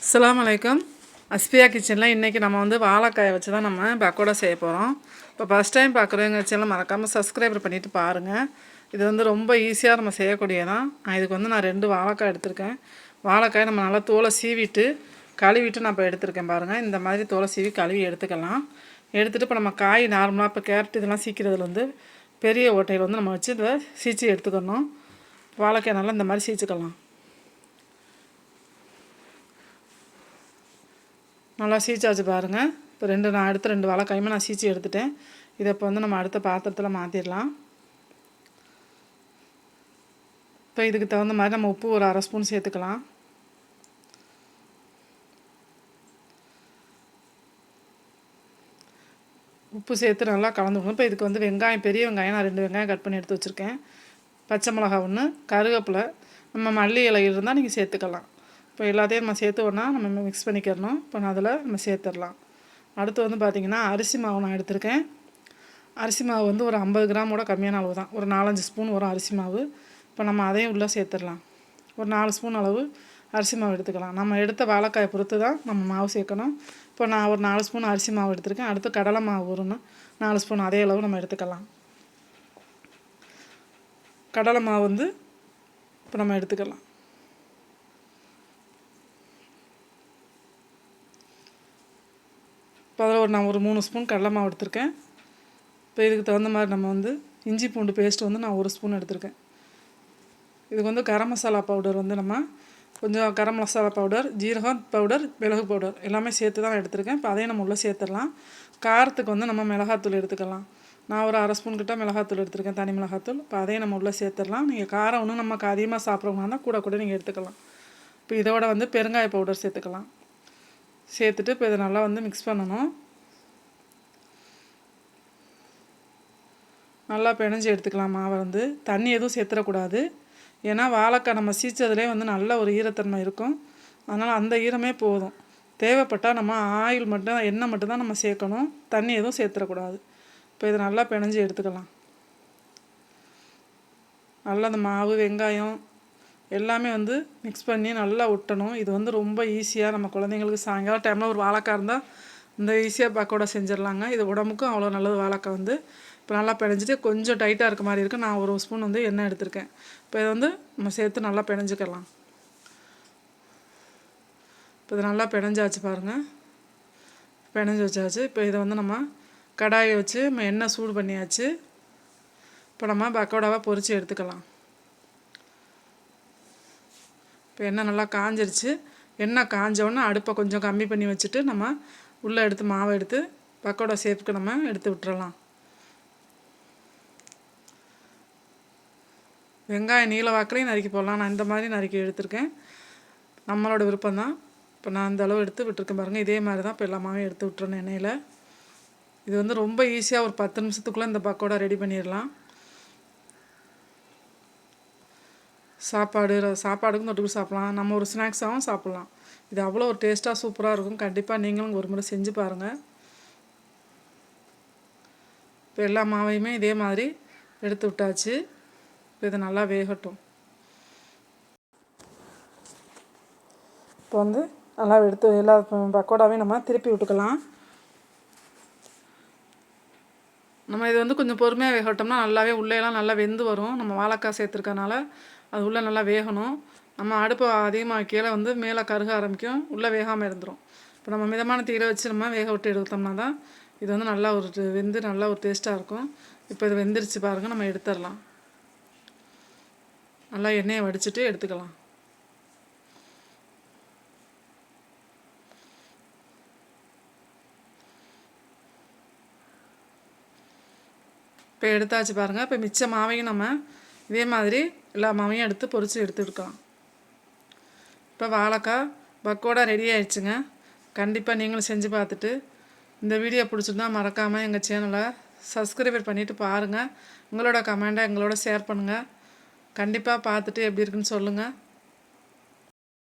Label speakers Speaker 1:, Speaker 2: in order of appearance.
Speaker 1: அஸ்ஸலாமு அலைக்கும். அஸ்பியா கிச்சனில் இன்றைக்கி நம்ம வந்து வாழைக்காயை வச்சு தான் நம்ம பக்கோடா செய்ய போகிறோம். இப்போ ஃபஸ்ட் டைம் பார்க்குறவங்க சேனல் மறக்காமல் சப்ஸ்கிரைபர் பண்ணிவிட்டு பாருங்கள். இது வந்து ரொம்ப ஈஸியாக நம்ம செய்யக்கூடியதான். இதுக்கு வந்து நான் 2 வாழைக்காய் எடுத்திருக்கேன். வாழைக்காய் நம்ம நல்லா தோலை சீவிட்டு கழுவிட்டு நான் இப்போ எடுத்திருக்கேன் பாருங்கள். இந்த மாதிரி தோலை சீவி கழுவி எடுத்துக்கலாம். எடுத்துகிட்டு இப்போ நம்ம காய் நார்மலாக இப்போ கேரட் இதெல்லாம் சீக்கிறதுல வந்து பெரிய ஓட்டையில் வந்து நம்ம வச்சு இதை சீச்சி எடுத்துக்கணும். வாழைக்காய் நல்லா இந்த மாதிரி சீச்சிக்கலாம். நல்லா சீச்சாச்சு பாருங்கள். இப்போ நான் அடுத்த 2 வாழைக்காயுமே நான் சீச்சி எடுத்துட்டேன். இதை இப்போ வந்து நம்ம அடுத்த பாத்திரத்தில் மாற்றிடலாம். இப்போ இதுக்கு தகுந்த மாதிரி நம்ம உப்பு ஒரு 1/2 ஸ்பூன் சேர்த்துக்கலாம். உப்பு சேர்த்து நல்லா கலந்துக்கணும். இப்போ இதுக்கு வந்து வெங்காயம், பெரிய வெங்காயம் நான் 2 வெங்காயம் கட் பண்ணி எடுத்து வச்சுருக்கேன். பச்சை மிளகா 1, கருவேப்பிலை, நம்ம மல்லி இலை இருந்தால் நீங்கள் சேர்த்துக்கலாம். இப்போ எல்லாத்தையும் நம்ம சேர்த்து ஒன்றா நம்ம மிக்ஸ் பண்ணிக்கிறணும். இப்போ நான் அதில் நம்ம சேர்த்துடலாம். அடுத்து வந்து பார்த்திங்கன்னா அரிசி மாவு நான் எடுத்திருக்கேன். அரிசி மாவு வந்து ஒரு 50 கிராமோட கம்மியான அளவு தான். ஒரு 4-5 ஸ்பூன் வரும் அரிசி மாவு. இப்போ நம்ம அதையும் உள்ளே சேர்த்துடலாம். ஒரு 4 ஸ்பூன் அளவு அரிசி மாவு எடுத்துக்கலாம். நம்ம எடுத்த வாழைக்காயை பொறுத்து தான் நம்ம மாவு சேர்க்கணும். இப்போ நான் ஒரு 4 ஸ்பூன் அரிசி மாவு எடுத்திருக்கேன். அடுத்து கடலை மாவு ஒரு 4 ஸ்பூன் அதே அளவு நம்ம எடுத்துக்கலாம். கடலை மாவு வந்து இப்போ நம்ம எடுத்துக்கலாம். இப்போ அதில் நான் ஒரு 3 ஸ்பூன் கடலை மாவு எடுத்திருக்கேன். இப்போ இதுக்கு தகுந்த மாதிரி நம்ம வந்து இஞ்சி பூண்டு பேஸ்ட் வந்து நான் 1 ஸ்பூன் எடுத்திருக்கேன். இதுக்கு வந்து கரம் மசாலா பவுடர் வந்து நம்ம கொஞ்சம் கரம் மசாலா பவுடர், ஜீரகம் பவுடர், மிளகு பவுடர் எல்லாமே சேர்த்து தான் எடுத்திருக்கேன். இப்போ அதையும் நம்ம உள்ளே சேர்த்துடலாம். காரத்துக்கு வந்து நம்ம மிளகாத்தூள் எடுத்துக்கலாம். நான் ஒரு 1/2 ஸ்பூன் கிட்ட மிளகாத்தூள் எடுத்திருக்கேன், தனி மிளகாத்தூள். இப்போ அதையும் நம்ம உள்ளே சேர்த்துடலாம். நீங்கள் காரம் ஒன்றும் நமக்கு அதிகமாக சாப்பிட்றவங்க இருந்தால் கூட நீங்கள் எடுத்துக்கலாம். இப்போ இதோட வந்து பெருங்காய பவுடர் சேர்த்துக்கலாம். சேர்த்துட்டு இப்போ இதை நல்லா வந்து மிக்ஸ் பண்ணணும். நல்லா பிணைஞ்சி எடுத்துக்கலாம். மாவை வந்து தண்ணி எதுவும் சேர்த்துடக்கூடாது. ஏன்னா வாழைக்காய் நம்ம சீச்சதுலேயே வந்து நல்ல ஒரு ஈரத்தன்மை இருக்கும். அதனால் அந்த ஈரமே போதும். தேவைப்பட்டால் நம்ம ஆயில் மட்டும், எண்ணெய் மட்டும்தான் நம்ம சேர்க்கணும். தண்ணி எதுவும் சேர்த்துடக்கூடாது. இப்போ இதை நல்லா பிணைஞ்சி எடுத்துக்கலாம். நல்லா அந்த மாவு, வெங்காயம் எல்லாமே வந்து மிக்ஸ் பண்ணி நல்லா ஒட்டணும். இது வந்து ரொம்ப ஈஸியாக நம்ம குழந்தைங்களுக்கு சாயங்காலம் டைமில் ஒரு வாழைக்காய் இருந்தால் இந்த ஈஸியாக பக்கோடா செஞ்சிடலாங்க. இது உடம்புக்கும் அவ்வளோ நல்லது. வாழைக்காய் வந்து இப்போ நல்லா பிணைஞ்சிட்டு கொஞ்சம் டைட்டாக இருக்க மாதிரி இருக்குது. நான் 1 ஸ்பூன் வந்து எண்ணெய் எடுத்திருக்கேன். இப்போ இதை வந்து நம்ம சேர்த்து நல்லா பிணைஞ்சிக்கலாம். இப்போ இதை நல்லா பிணைஞ்சாச்சு பாருங்கள். பிணைஞ்சி வச்சாச்சு. இப்போ இதை வந்து நம்ம கடாயை வச்சு நம்ம எண்ணெய் சூடு பண்ணியாச்சு. இப்போ நம்ம பக்கோடாவை பொரித்து எடுத்துக்கலாம். இப்போ எண்ணெய் நல்லா காஞ்சிருச்சு. எண்ணெய் காஞ்சோடனே அடுப்பை கொஞ்சம் கம்மி பண்ணி வச்சுட்டு நம்ம உள்ளே எடுத்து மாவை எடுத்து பக்கோடா ஷேப்புக்கு நம்ம எடுத்து விட்டுறலாம். வெங்காயம் நீல வாக்கிலையும் நறுக்கி போடலாம். நான் இந்த மாதிரி நறுக்கி எடுத்திருக்கேன். நம்மளோட விருப்பம் தான். இப்போ நான் அந்த அளவு எடுத்து விட்டுருக்கேன் பாருங்கள். இதே மாதிரி தான் இப்போ எல்லா மாவையும் எடுத்து விட்டுறணும் எண்ணெயில். இது வந்து ரொம்ப ஈஸியாக ஒரு 10 நிமிஷத்துக்குள்ளே இந்த பக்கோடா ரெடி பண்ணிடலாம். சாப்பாடுக்கும் தொட்டுக்கு சாப்பிட்லாம். நம்ம ஒரு ஸ்நாக்ஸாகவும் சாப்பிட்லாம். இது அவ்வளோ ஒரு டேஸ்ட்டாக சூப்பராக இருக்கும். கண்டிப்பாக நீங்களும் ஒரு முறை செஞ்சு பாருங்கள். இப்போ எல்லா மாவையுமே இதே மாதிரி எடுத்து விட்டாச்சு. இப்போ இதை நல்லா வேகட்டும். இப்போ வந்து நல்லா எடுத்து எல்லா பக்கோடாவையும் நம்ம திருப்பி விட்டுக்கலாம். நம்ம இது வந்து கொஞ்சம் பொறுமையாக வேகட்டோம்னா நல்லாவே உள்ளேலாம் நல்லா வெந்து வரும். நம்ம வாழைக்காய் சேர்த்துருக்கனால அது உள்ளே நல்லா வேகணும். நம்ம அடுப்பு அதிகமாக கீழே வந்து மேலே கருக ஆரம்பிக்கும், உள்ளே வேகாமல் இருந்துடும். இப்போ நம்ம மிதமான தீயில வச்சு நம்ம வேக விட்டு எடுத்தோம்னா தான் இது வந்து நல்லா ஒரு வெந்து நல்லா ஒரு டேஸ்ட்டாக இருக்கும். இப்போ இது வெந்துருச்சு பாருங்கள். நம்ம எடுத்துடலாம். நல்லா எண்ணெயை வடிச்சிட்டு எடுத்துக்கலாம். இப்போ எடுத்தாச்சு பாருங்கள். இப்போ மிச்ச மாவையும் நம்ம இதே மாதிரி எல்லா மாவையும் எடுத்து பொரித்து எடுத்துக்கலாம். இப்போ வாழைக்காய் பக்கோடா ரெடி ஆயிடுச்சுங்க. கண்டிப்பாக நீங்களும் செஞ்சு பார்த்துட்டு இந்த வீடியோ பிடிச்சிருந்தா மறக்காமல் எங்கள் சேனலை சப்ஸ்கிரைபர் பண்ணிவிட்டு பாருங்கள். உங்களோட கமெண்ட்டை எங்களோட ஷேர் பண்ணுங்கள். கண்டிப்பாக பார்த்துட்டு எப்படி இருக்குன்னு சொல்லுங்கள்.